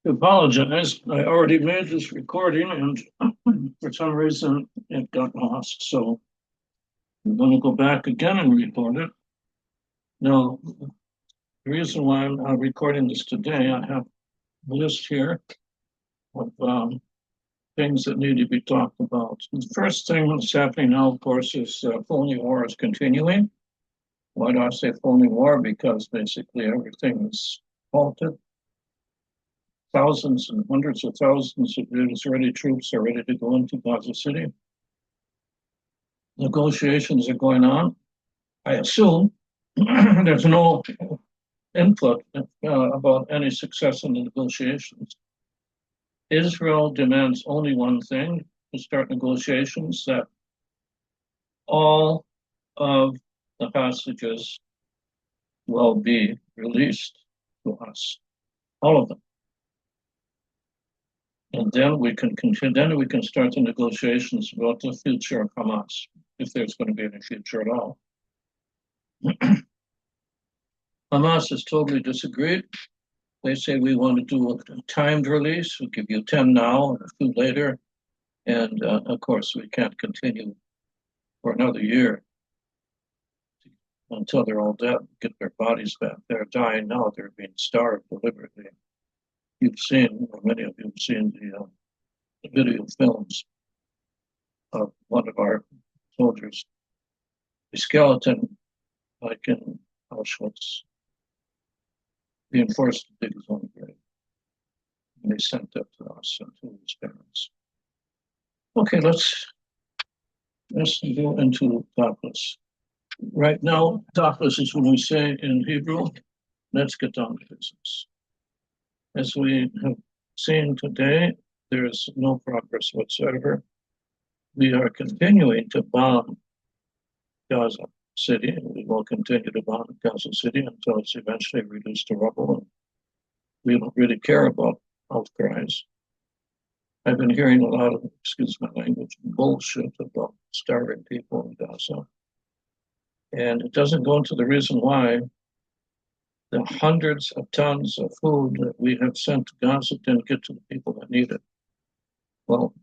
Apologize. I already made this recording and for some reason it got lost. So I'm going to go back again and record it. Now, the reason why I'm recording this today, I have a list here of things that need to be talked about. The first thing that's happening now, of course, is Phony War is continuing. Why do I say Phony War? Because basically everything is halted. Thousands and hundreds of thousands of Israeli troops are ready to go into Gaza City. Negotiations are going on. I assume there's no input about any success in the negotiations. Israel demands only one thing to start negotiations, that all of the hostages will be released to us, all of them. And then we can continue, then we can start the negotiations about the future of Hamas, if there's going to be any future at all. Hamas has totally disagreed. They say we want to do a timed release. We'll give you 10 now and a few later. And of course, we can't continue for another year until they're all dead, get their bodies back. They're dying now. They're being starved deliberately. You've seen, or many of you have seen the video films of one of our soldiers, a skeleton, like in Auschwitz, being forced to dig his own grave. And they sent that to us and to his parents. Okay, let's go into Tachlis. Right now, Tachlis is when we say in Hebrew, let's get down to business. As we have seen today, there is no progress whatsoever. We are continuing to bomb Gaza City, and we will continue to bomb Gaza City until it's eventually reduced to rubble. And we don't really care about outcries. I've been hearing a lot of, excuse my language, bullshit about starving people in Gaza. And it doesn't go into the reason why the hundreds of tons of food that we have sent to Gaza didn't get to the people that need it. Well,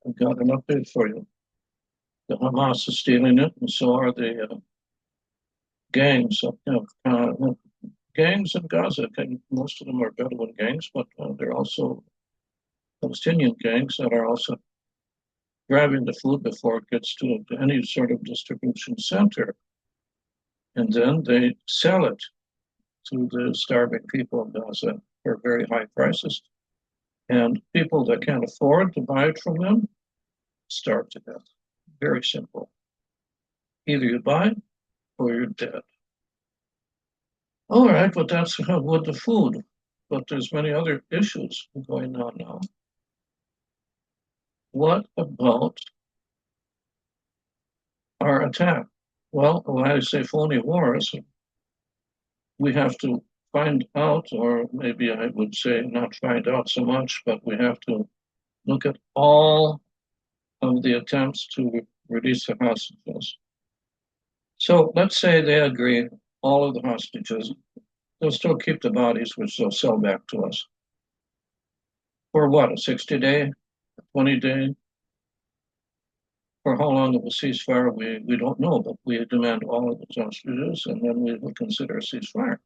I've got an update for you. The Hamas is stealing it, and so are the gangs. Gangs in Gaza. Most of them are Bedouin gangs, but they're also Palestinian gangs that are also grabbing the food before it gets to any sort of distribution center. And then they sell it to the starving people in Gaza for very high prices. And people that can't afford to buy it from them starve to death. Very simple. Either you buy or you're dead. All right, but that's with the food. But there's many other issues going on now. What about our attack? Well, when I say phony wars, we have to find out, or maybe I would say not find out so much, but we have to look at all of the attempts to release the hostages. So let's say they agree, all of the hostages, they'll still keep the bodies, which they'll sell back to us. For what, a 60-day, a 20-day? For how long of a ceasefire, we don't know, but we demand all of the hostages, and then we will consider a ceasefire.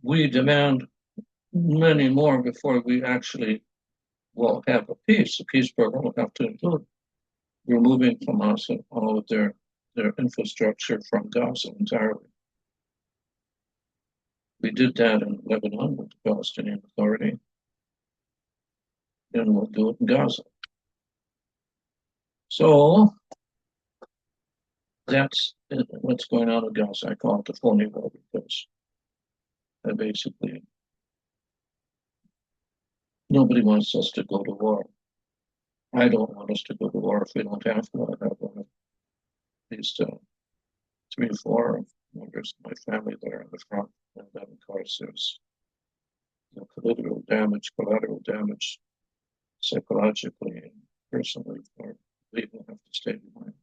We demand many more before we actually will have a peace. The peace program will have to include removing Hamas and all of their infrastructure from Gaza entirely. We did that in Lebanon with the Palestinian Authority, and we'll do it in Gaza. So that's what's going on in Gaza. I call it the phony war because basically nobody wants us to go to war. I don't want us to go to war if we don't have to. I have at least 3 or 4 members of my family that are on the front. And then, of course, there's collateral damage, psychologically and personally, for people have to stay behind.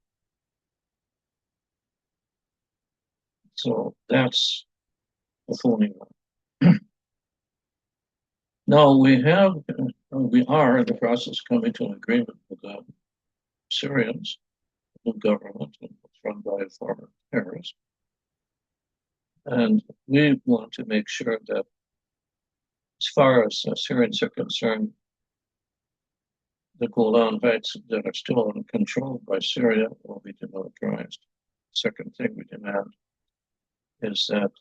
So that's a phony one. No, we are in the process of coming to an agreement with the Syrians, the government, run by a former terrorist. And we want to make sure that, as far as Syrians are concerned, the Golan Heights that are still controlled by Syria will be demilitarized. Second thing we demand is that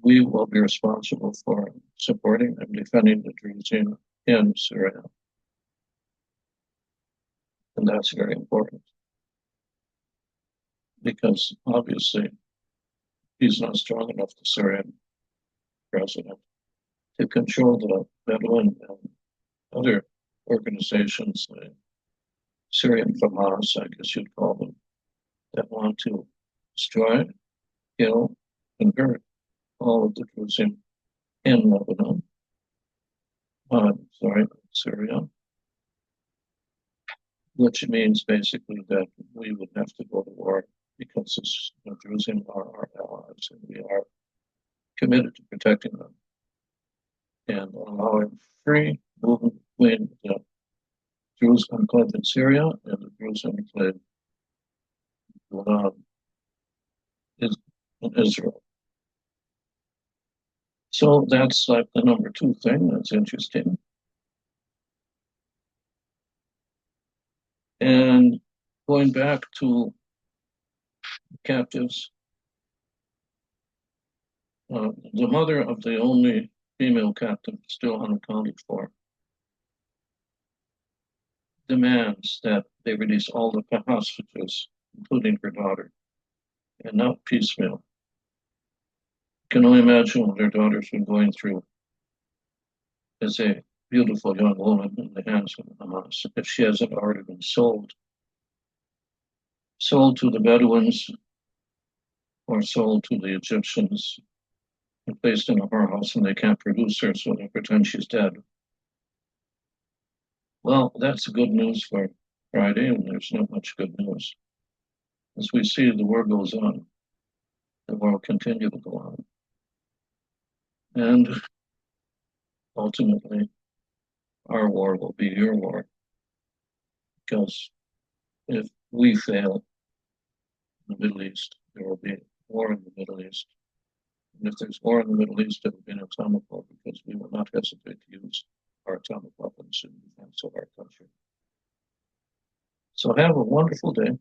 we will be responsible for supporting and defending the Druze in Syria. And that's very important because obviously he's not strong enough, the Syrian president, to control the Bedouin and other organizations, the Syrian HAMAS, I guess you'd call them, that want to destroy, kill, convert all of the Druze in Lebanon, Syria, which means basically that we would have to go to war because the Druze are our allies and we are committed to protecting them and allowing free movement between the Druze enclave in Syria and the Druze enclave in Israel. So that's like the number two thing that's interesting. And going back to captives, the mother of the only female captive still unaccounted for demands that they release all the hostages, including her daughter, and not piecemeal. You can only imagine what her daughter's been going through as a beautiful young woman in the hands of Hamas, if she hasn't already been sold to the Bedouins or sold to the Egyptians and placed in a whorehouse and they can't produce her, so they pretend she's dead. Well, that's good news for Friday, and there's not much good news. As we see, the war goes on. The war will continue to go on. And ultimately, our war will be your war. Because if we fail in the Middle East, there will be war in the Middle East. And if there's war in the Middle East, it will be an atomic war because we will not hesitate to use our atomic weapons in defense of our country. So have a wonderful day.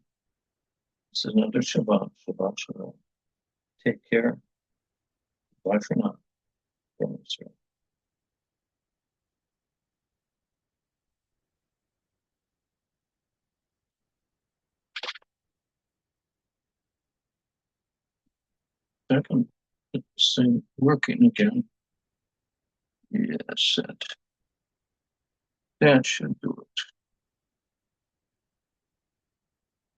It's another Shabbat. Shabbat Shalom. Take care. Bye for now. From Israel. Second, it's working again. Yes, that should do it.